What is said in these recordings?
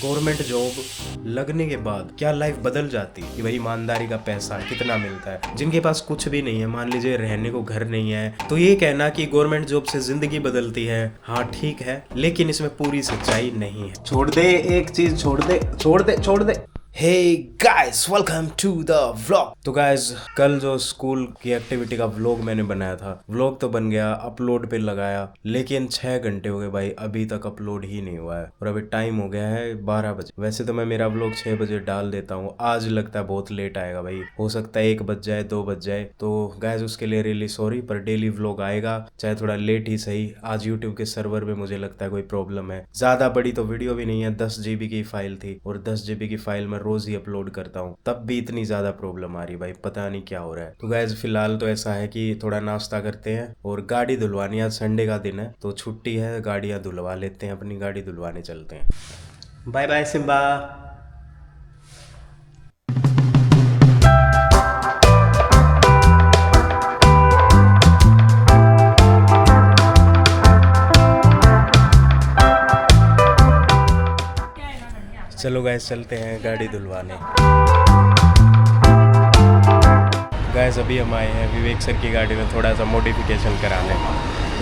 Government job लगने के बाद क्या लाइफ बदल जाती है कि भाई ईमानदारी का पैसा कितना मिलता है। जिनके पास कुछ भी नहीं है, मान लीजिए रहने को घर नहीं है, तो ये कहना कि गवर्नमेंट जॉब से जिंदगी बदलती है, हाँ ठीक है, लेकिन इसमें पूरी सच्चाई नहीं है। छोड़ दे एक चीज, छोड़ दे छोड़ दे छोड़ दे। Hey guys, welcome to the vlog. तो गाइस, कल जो स्कूल की एक्टिविटी का व्लॉग मैंने बनाया था, व्लॉग तो बन गया, अपलोड पे लगाया, लेकिन 6 घंटे हो गए भाई, अभी तक अपलोड ही नहीं हुआ है। और अभी टाइम हो गया है 12 बजे। वैसे तो मैं मेरा व्लॉग 6 बजे डाल देता हूँ, आज लगता है बहुत लेट आएगा भाई, हो सकता है 1 बज जाए 2 बज जाए। तो गाइस उसके लिए रियली सॉरी, पर डेली व्लॉग आएगा, चाहे थोड़ा लेट ही सही। आज यूट्यूब के सर्वर में मुझे लगता है कोई प्रॉब्लम है। ज्यादा बड़ी तो वीडियो भी नहीं है, 10 GB की फाइल थी, और 10 GB की फाइल में रोज ही अपलोड करता हूँ, तब भी इतनी ज्यादा प्रॉब्लम आ रही भाई, पता नहीं क्या हो रहा है। तो गाइस फिलहाल तो ऐसा है कि थोड़ा नाश्ता करते हैं और गाड़ी धुलवानी, आज संडे का दिन है तो छुट्टी है, गाड़ियां धुलवा लेते हैं, अपनी गाड़ी धुलवाने चलते हैं। Bye bye Simba. चलो गाइस चलते हैं गाड़ी धुलवाने। गाइस अभी हम आए हैं विवेक सर की गाड़ी में थोड़ा सा मॉडिफिकेशन कराने।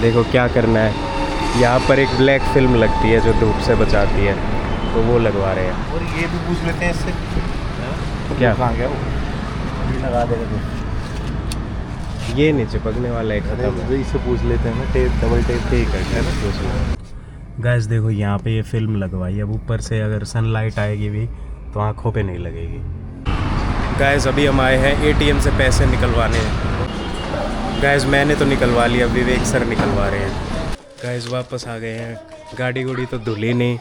देखो क्या करना है, यहाँ पर एक ब्लैक फिल्म लगती है जो धूप से बचाती है, तो वो लगवा रहे हैं। और ये भी पूछ लेते हैं इससे क्या कहाँ गया वो, अभी लगा देगा तो। ये नहीं चिपकने वाला है, खत्म है। इससे पूछ लेते हैं ना, टेप डबल टेप ठीक है ना, पूछ लो। गाइस देखो यहाँ पे ये फिल्म लगवाई, अब ऊपर से अगर सनलाइट आएगी भी तो आंखों पे नहीं लगेगी। गाइस अभी हम आए हैं ATM से पैसे निकलवाने। गाइस मैंने तो निकलवा लिया, विवेक सर निकलवा रहे हैं। गाइस वापस आ गए हैं, गाड़ी गुड़ी तो धुली नहीं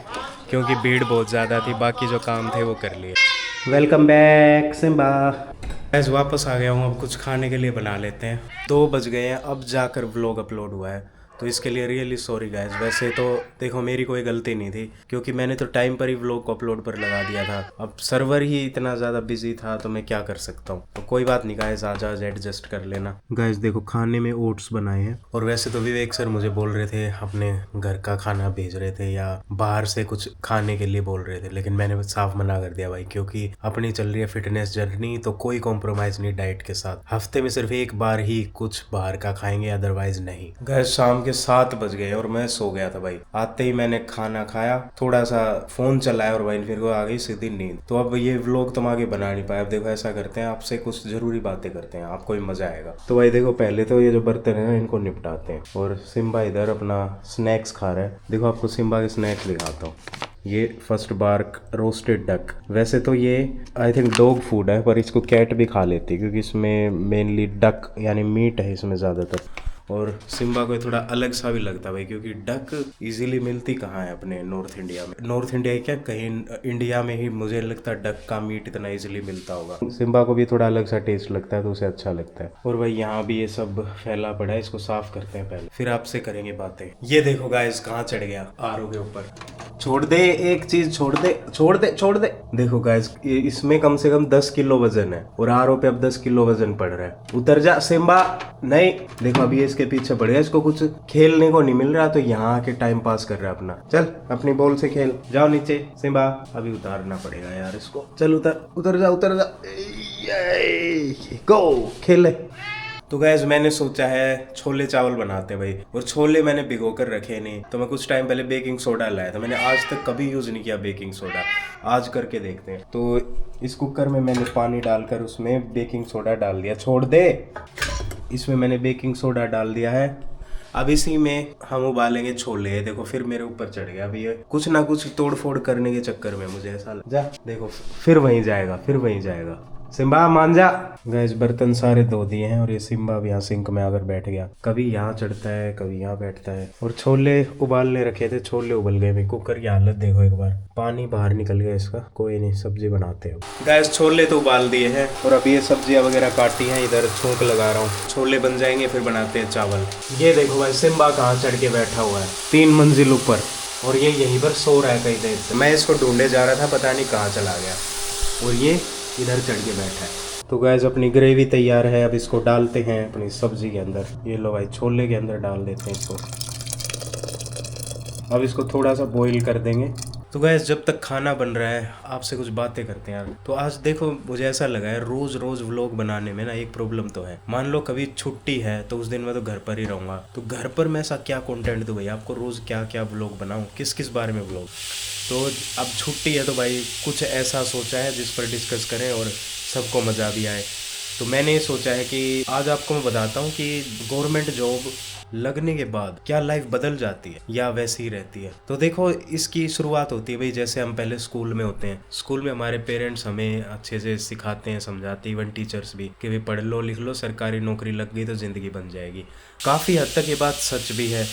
क्योंकि भीड़ बहुत ज़्यादा थी, बाकी जो काम थे वो कर लिए। Welcome back Simba. गाइस वापस आ गया हूँ, अब कुछ खाने के लिए बना लेते हैं। 2 बज गए हैं, अब जाकर व्लॉग अपलोड हुआ है, तो इसके लिए रियली सॉरी गाइस। वैसे तो देखो मेरी कोई गलती नहीं थी, क्योंकि मैंने तो टाइम पर ही व्लॉग को अपलोड पर लगा दिया था। अब सर्वर ही इतना ज़्यादा बिजी था तो मैं क्या कर सकता हूँ, तो कोई बात नहीं गाइस, आज एडजस्ट कर लेना। गाइस देखो खाने में ओट्स बनाए हैं, और वैसे तो विवेक सर मुझे बोल रहे थे अपने घर का खाना भेज रहे थे या बाहर से कुछ खाने के लिए बोल रहे थे, लेकिन मैंने साफ मना कर दिया भाई, क्योंकि अपनी चल रही है फिटनेस जर्नी, तो कोई कॉम्प्रोमाइज नहीं डाइट के साथ। हफ्ते में सिर्फ एक बार ही कुछ बाहर का खाएंगे, अदरवाइज नहीं। गाइस शाम के 7 बज गए और मैं सो गया था भाई। आते ही मैंने खाना खाया, थोड़ा सा फोन चलाया और भाई फिर को आ गई सीधी नींद। तो अब ये व्लॉग तुम आगे बना नहीं पाए। अब देखो ऐसा करते हैं, आपसे कुछ जरूरी बातें करते हैं, आपको भी मजा आएगा। तो भाई देखो पहले तो ये जो बर्तन है ना, इनको निपटाते हैं, और सिम्बा इधर अपना स्नैक्स खा रहा है। देखो आपको सिम्बा के स्नैक्स दिखाता हूँ। ये फर्स्ट बार्क रोस्टेड डक। वैसे तो ये आई थिंक डॉग फूड है, पर इसको कैट भी खा लेती है, क्योंकि इसमें मेनली डक यानी मीट है इसमें ज़्यादातर। और सिम्बा को थोड़ा अलग सा भी लगता है भाई, क्योंकि डक इजीली मिलती कहाँ है अपने नॉर्थ इंडिया में। नॉर्थ इंडिया क्या, कहीं इंडिया में ही मुझे लगता है डक का मीट इतना इजीली मिलता होगा। सिम्बा को भी थोड़ा अलग सा टेस्ट लगता है, तो उसे अच्छा लगता है। और भाई यहाँ भी ये सब फैला पड़ा है, इसको साफ करते हैं पहले, फिर आपसे करेंगे बातें। ये देखो गाइस कहाँ चढ़ गया, आरओ के ऊपर। छोड़ दे एक चीज, छोड़ दे छोड़ दे छोड़ दे। देखो गाइस इसमें कम से कम 10 किलो वजन है, और आरओ पे अब 10 किलो वजन पड़ रहा है। उतर जा सिम्बा। नहीं देखो अभी इसके पीछे पड़ गया, इसको कुछ खेलने को नहीं मिल रहा, तो यहाँ आके टाइम पास कर रहा है अपना। चल अपनी बॉल से खेल, जाओ नीचे सिम्बा। अभी उतारना पड़ेगा यार इसको, चल उतर उतर जा उतर जा, गो खेल। तो गैस मैंने सोचा है छोले चावल बनाते हैं भाई, और छोले मैंने भिगो कर रखे नहीं, तो मैं कुछ टाइम पहले बेकिंग सोडा लाया था। मैंने आज तक कभी यूज़ नहीं किया बेकिंग सोडा, आज करके देखते हैं। तो इस कुकर में मैंने पानी डालकर उसमें बेकिंग सोडा डाल दिया। छोड़ दे। इसमें मैंने बेकिंग सोडा डाल दिया है। अब इसी में हम उबालेंगे छोले। देखो फिर मेरे ऊपर चढ़ गया, अभी ये कुछ ना कुछ तोड़ फोड़ करने के चक्कर में मुझे ऐसा जा, देखो फिर वहीं जाएगा, फिर वहीं जाएगा। सिम्बा मान जा। गैस बर्तन सारे धो दिए हैं, और ये सिम्बा भी यहाँ सिंक में आकर बैठ गया, कभी यहाँ चढ़ता है कभी यहाँ बैठता है। और छोले उबालने रखे थे, छोले उबल गए भाई। कुकर की हालत देखो एक बार, पानी बाहर निकल गया इसका। कोई नहीं, सब्जी बनाते हैं। गैस छोले तो उबाल दिए हैं, और अभी ये सब्जियां वगैरह काटी हैं, इधर छौंक लगा रहा हूँ। छोले बन जाएंगे फिर बनाते हैं चावल। ये देखो भाई सिम्बा कहाँ चढ़ के बैठा हुआ है, 3 मंजिल ऊपर, और ये यहीं पर सो रहा है कई देर से। मैं इसको ढूंढे जा रहा था, पता नहीं कहाँ चला गया, और ये इधर चढ़ के बैठा है। तो गैस अपनी ग्रेवी तैयार है, अब इसको डालते हैं अपनी सब्जी के अंदर। ये लो भाई छोले के अंदर डाल देते हैं इसको। अब इसको थोड़ा सा बॉईल कर देंगे, तो गैस जब तक खाना बन रहा है आपसे कुछ बातें करते हैं यार। तो आज देखो मुझे ऐसा लगा है रोज रोज व्लॉग बनाने में ना एक प्रॉब्लम तो है। मान लो कभी छुट्टी है तो उस दिन मैं तो घर पर ही रहूंगा, तो घर पर मैं ऐसा क्या कंटेंट दूं भाई आपको, रोज क्या क्या व्लॉग बनाऊं, किस किस बारे में व्लॉग। तो अब छुट्टी है तो भाई कुछ ऐसा सोचा है जिस पर डिस्कस करें और सबको मज़ा भी आए। तो मैंने ये सोचा है कि आज आपको मैं बताता हूँ कि गवर्नमेंट जॉब लगने के बाद क्या लाइफ बदल जाती है या वैसी ही रहती है। तो देखो इसकी शुरुआत होती है भाई जैसे हम पहले स्कूल में होते हैं। स्कूल में हमारे पेरेंट्स हमें अच्छे से सिखाते हैं, समझाते हैं, इवन टीचर्स भी कि भाई पढ़ लो लिख लो, सरकारी नौकरी लग गई तो ज़िंदगी बन जाएगी। काफ़ी हद तक ये बात सच भी है,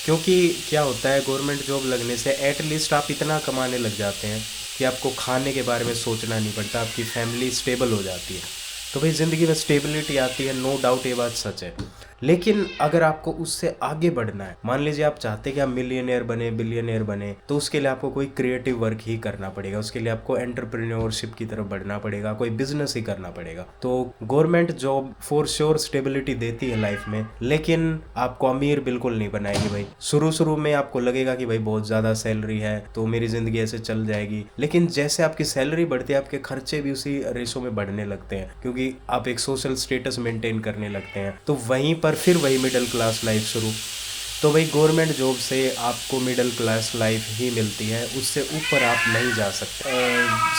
क्योंकि क्या होता है गवर्नमेंट जॉब लगने से एटलीस्ट आप इतना कमाने लग जाते हैं कि आपको खाने के बारे में सोचना नहीं पड़ता, आपकी फैमिली स्टेबल हो जाती है। तो भाई ज़िंदगी में स्टेबिलिटी आती है, नो डाउट ये बात सच है। लेकिन अगर आपको उससे आगे बढ़ना है, मान लीजिए आप चाहते हैं कि आप मिलियनेयर बने, बिलियनेयर बने, तो उसके लिए आपको कोई क्रिएटिव वर्क ही करना पड़ेगा, उसके लिए आपको एंटरप्रेन्योरशिप की तरफ बढ़ना पड़ेगा, कोई बिजनेस ही करना पड़ेगा। तो government job for sure stability देती है लाइफ में, लेकिन आपको अमीर बिल्कुल नहीं बनाएगी भाई। शुरू में आपको लगेगा कि भाई बहुत ज़्यादा सैलरी है तो मेरी ज़िंदगी ऐसे चल जाएगी, लेकिन जैसे आपकी सैलरी बढ़ती है आपके खर्चे भी उसी रेशो में बढ़ने लगते हैं, क्योंकि आप एक सोशल स्टेटस मेंटेन करने लगते हैं। तो वहीं पर फिर वही मिडिल क्लास लाइफ शुरू। तो भाई गवर्नमेंट जॉब से आपको मिडिल क्लास लाइफ ही मिलती है, उससे ऊपर आप नहीं जा सकते।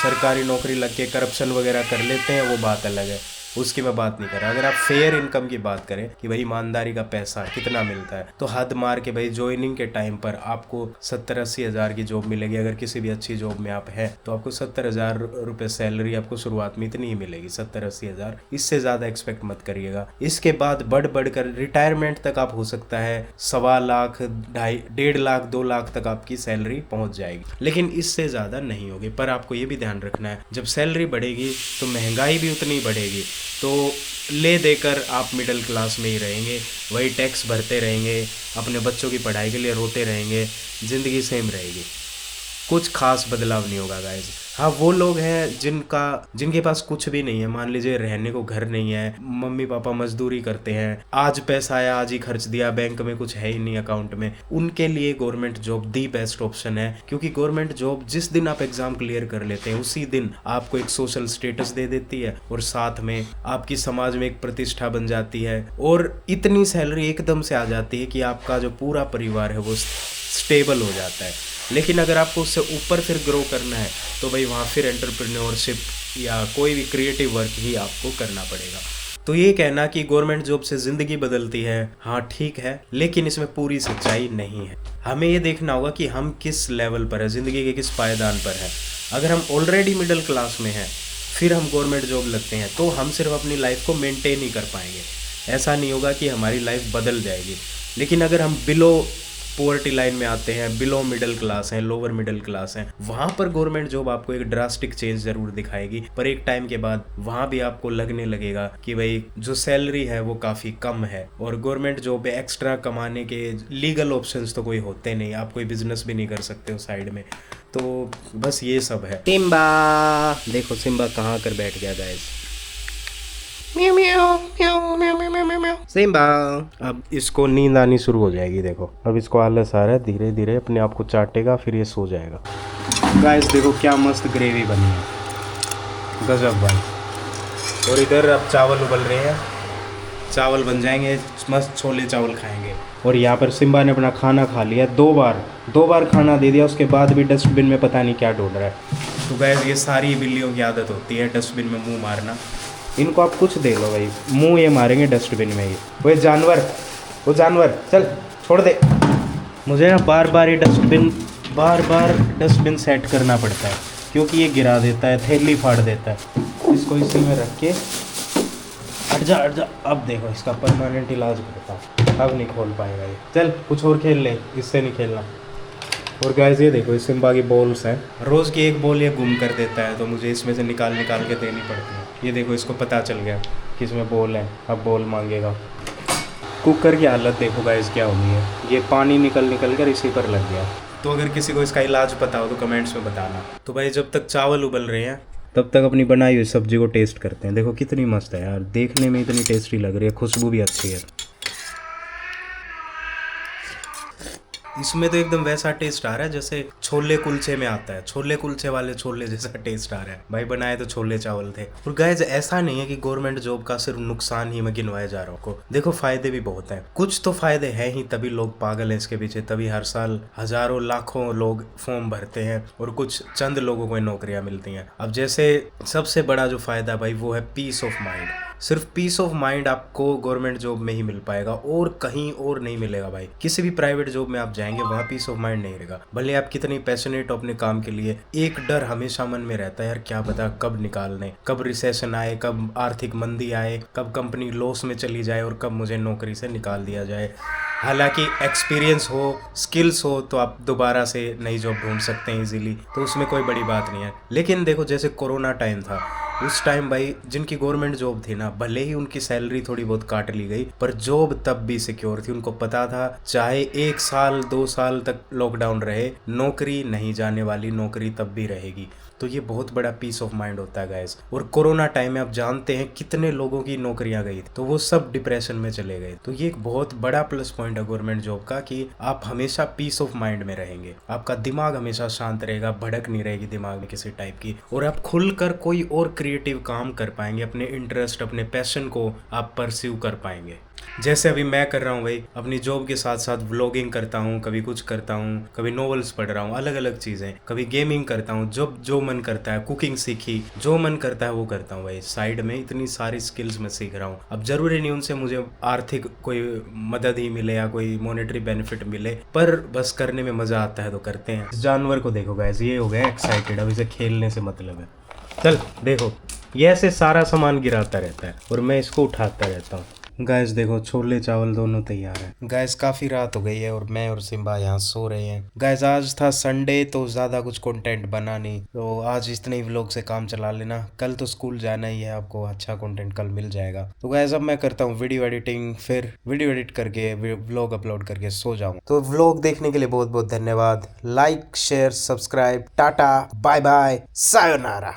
सरकारी नौकरी लग के करप्शन वगैरह कर लेते हैं वो बात अलग है, उसकी मैं बात नहीं कर रहा। अगर आप फेयर इनकम की बात करें कि भाई ईमानदारी का पैसा कितना मिलता है, तो हद मार के भाई ज्वाइनिंग के टाइम पर आपको 70-80 हज़ार की जॉब मिलेगी। अगर किसी भी अच्छी जॉब में आप हैं तो आपको 70,000 रुपये सैलरी आपको शुरुआत में इतनी ही मिलेगी, 70-80 हज़ार। इससे ज़्यादा एक्सपेक्ट मत करिएगा। इसके बाद बढ़ कर रिटायरमेंट तक आप हो सकता है 1.25 लाख, 1.5 लाख, 2 लाख तक आपकी सैलरी पहुँच जाएगी, लेकिन इससे ज़्यादा नहीं होगी। पर आपको ये भी ध्यान रखना है जब सैलरी बढ़ेगी तो महंगाई भी उतनी बढ़ेगी, तो ले देकर आप मिडिल क्लास में ही रहेंगे, वही टैक्स भरते रहेंगे, अपने बच्चों की पढ़ाई के लिए रोते रहेंगे, ज़िंदगी सेम रहेगी, कुछ खास बदलाव नहीं होगा गाइस। हाँ वो लोग हैं जिनके पास कुछ भी नहीं है, मान लीजिए रहने को घर नहीं है, मम्मी पापा मजदूरी करते हैं, आज पैसा आया आज ही खर्च दिया, बैंक में कुछ है ही नहीं अकाउंट में, उनके लिए government job the best option है। क्योंकि गवर्नमेंट जॉब जिस दिन आप एग्जाम क्लियर कर लेते हैं उसी दिन आपको एक सोशल स्टेटस दे देती है और साथ में आपकी समाज में एक प्रतिष्ठा बन जाती है, और इतनी सैलरी एकदम से आ जाती है कि आपका जो पूरा परिवार है वो स्टेबल हो जाता है। लेकिन अगर आपको उससे ऊपर फिर ग्रो करना है तो भाई वहाँ फिर एंटरप्रेन्योरशिप या कोई भी क्रिएटिव वर्क ही आपको करना पड़ेगा। तो ये कहना कि गवर्नमेंट जॉब से ज़िंदगी बदलती है, हाँ ठीक है, लेकिन इसमें पूरी सच्चाई नहीं है। हमें ये देखना होगा कि हम किस लेवल पर है, ज़िंदगी के किस पायदान पर है। अगर हम ऑलरेडी मिडिल क्लास में हैं फिर हम गवर्नमेंट जॉब लगते हैं तो हम सिर्फ अपनी लाइफ को मेंटेन ही कर पाएंगे, ऐसा नहीं होगा कि हमारी लाइफ बदल जाएगी। लेकिन अगर हम बिलो पॉवर्टी लाइन में आते हैं, बिलो मिडिल क्लास हैं, लोअर मिडिल क्लास हैं, वहाँ पर गवर्नमेंट जॉब आपको एक ड्रास्टिक चेंज ज़रूर दिखाएगी, पर एक टाइम के बाद वहाँ भी आपको लगने लगेगा कि भाई जो सैलरी है वो काफ़ी कम है, और गवर्नमेंट जॉब में एक्स्ट्रा कमाने के लीगल ऑप्शंस तो कोई होते नहीं, आप कोई बिजनेस भी नहीं कर सकते हो साइड में। तो बस ये सब है। सिम्बा देखो, सिम्बा कहाँ कर बैठ गया गाइस, म्याऊ म्याऊ म्याऊ म्याऊ म्याऊ म्याऊ म्याऊ। सिम्बा अब इसको नींद आनी शुरू हो जाएगी। देखो अब इसको आलस आ रहा है, धीरे धीरे अपने आप को चाटेगा फिर ये सो जाएगा। गाइस देखो क्या मस्त ग्रेवी बनी है, गजब भाई। और इधर अब चावल उबल रहे हैं, चावल बन जाएंगे, मस्त छोले चावल खाएंगे। और यहाँ पर सिम्बा ने अपना खाना खा लिया, 2 बार खाना दे दिया, उसके बाद भी डस्टबिन में पता नहीं क्या ढूंढ रहा है। तो गाइस ये सारी बिल्लियों की आदत होती है डस्टबिन में मुँह मारना। इनको आप कुछ दे लो भाई, मुंह ये मारेंगे डस्टबिन में ही। वो जानवर चल छोड़ दे। मुझे ना बार बार डस्टबिन सेट करना पड़ता है, क्योंकि ये गिरा देता है, थैली फाड़ देता है। इसको इसी में रख के हट जा। अब देखो इसका परमानेंट इलाज करता हूँ, अब नहीं खोल पाएगा ये। चल कुछ और खेल ले, इससे नहीं खेलना। और गाइस ये देखो इस सिम्बा की बॉल्स हैं, रोज़ की एक बॉल ये गुम कर देता है, तो मुझे इसमें से निकाल के देनी पड़ती है। ये देखो इसको पता चल गया कि इसमें बॉल है, अब बॉल मांगेगा। कुकर की हालत देखो गाइस क्या होनी है, ये पानी निकल कर इसी पर लग गया। तो अगर किसी को इसका इलाज पता हो तो कमेंट्स में बताना। तो भाई जब तक चावल उबल रहे हैं तब तक अपनी बनाई हुई सब्जी को टेस्ट करते हैं। देखो कितनी मस्त है यार, देखने में इतनी टेस्टी लग रही है, खुशबू भी अच्छी है। इसमें तो एकदम वैसा टेस्ट आ रहा है जैसे छोले कुलचे में आता है, छोले कुलचे वाले छोले जैसा टेस्ट आ रहा है भाई। बनाए तो छोले चावल थे। और गाइस ऐसा नहीं है कि गवर्नमेंट जॉब का सिर्फ नुकसान ही मैं गिनवाया जा रहा हूँ, देखो फायदे भी बहुत हैं। कुछ तो फायदे हैं ही, तभी लोग पागल हैं इसके पीछे, तभी हर साल हजारों लाखों लोग फॉर्म भरते हैं और कुछ चंद लोगों को नौकरियां मिलती हैं। अब जैसे सबसे बड़ा जो फायदा भाई वो है पीस ऑफ माइंड। सिर्फ पीस ऑफ माइंड आपको गवर्नमेंट जॉब में ही मिल पाएगा और कहीं और नहीं मिलेगा भाई। किसी भी प्राइवेट जॉब में आप जाएंगे वहाँ पीस ऑफ माइंड नहीं रहेगा, भले आप कितनी पैशनेट हो अपने काम के लिए। एक डर हमेशा मन में रहता है यार, क्या पता कब निकालने, कब रिसेशन आए, कब आर्थिक मंदी आए, कब कंपनी लॉस में चली जाए और कब मुझे नौकरी से निकाल दिया जाए। हालांकि एक्सपीरियंस हो, स्किल्स हो तो आप दोबारा से नई जॉब ढूंढ सकते हैं इजीली, तो उसमें कोई बड़ी बात नहीं है। लेकिन देखो जैसे कोरोना टाइम था, उस टाइम भाई जिनकी गवर्नमेंट जॉब थी ना, भले ही उनकी सैलरी थोड़ी बहुत काट ली गई पर जॉब तब भी सिक्योर थी। उनको पता था चाहे 1 साल 2 साल तक लॉकडाउन रहे, नौकरी नहीं जाने वाली, नौकरी तब भी रहेगी। तो ये बहुत बड़ा पीस ऑफ माइंड होता है गाइस। और कोरोना टाइम में आप जानते हैं कितने लोगों की नौकरियां गई थी, तो वो सब डिप्रेशन में चले गए। तो ये एक बहुत बड़ा प्लस पॉइंट है गवर्नमेंट जॉब का कि आप हमेशा पीस ऑफ माइंड में रहेंगे, आपका दिमाग हमेशा शांत रहेगा, भड़क नहीं रहेगी दिमाग में किसी टाइप की, और आप खुलकर कोई और क्रिएटिव काम कर पाएंगे, अपने इंटरेस्ट अपने पैशन को आप परस्यू कर पाएंगे। जैसे अभी मैं कर रहा हूँ भाई, अपनी जॉब के साथ साथ व्लॉगिंग करता हूँ, कभी कुछ करता हूँ, कभी नॉवेल्स पढ़ रहा हूँ, अलग अलग चीज़ें, कभी गेमिंग करता हूँ, जो मन करता है, कुकिंग सीखी, जो मन करता है वो करता हूँ भाई। साइड में इतनी सारी स्किल्स मैं सीख रहा हूँ। अब जरूरी नहीं उनसे मुझे आर्थिक कोई मदद ही मिले या कोई मॉनेटरी बेनिफिट मिले, पर बस करने में मज़ा आता है तो करते हैं। इस जानवर को देखो गाइस, ये हो गया एक्साइटेड, अब इसे खेलने से मतलब है। चल देखो, ये ऐसे सारा सामान गिराता रहता है और मैं इसको उठाता रहता हूँ। गैस देखो छोले चावल दोनों तैयार है। गैस काफ़ी रात हो गई है और मैं और सिम्बा यहाँ सो रहे हैं। गैस आज था संडे तो ज़्यादा कुछ कंटेंट बना नहीं, तो आज इतने ही व्लॉग से काम चला लेना। कल तो स्कूल जाना ही है, आपको अच्छा कंटेंट कल मिल जाएगा। तो गैस अब मैं करता हूँ वीडियो एडिटिंग, फिर वीडियो एडिट करके व्लॉग अपलोड करके सो जाऊँ। तो व्लॉग देखने के लिए बहुत बहुत धन्यवाद। Like share subscribe, tata bye bye sayonara.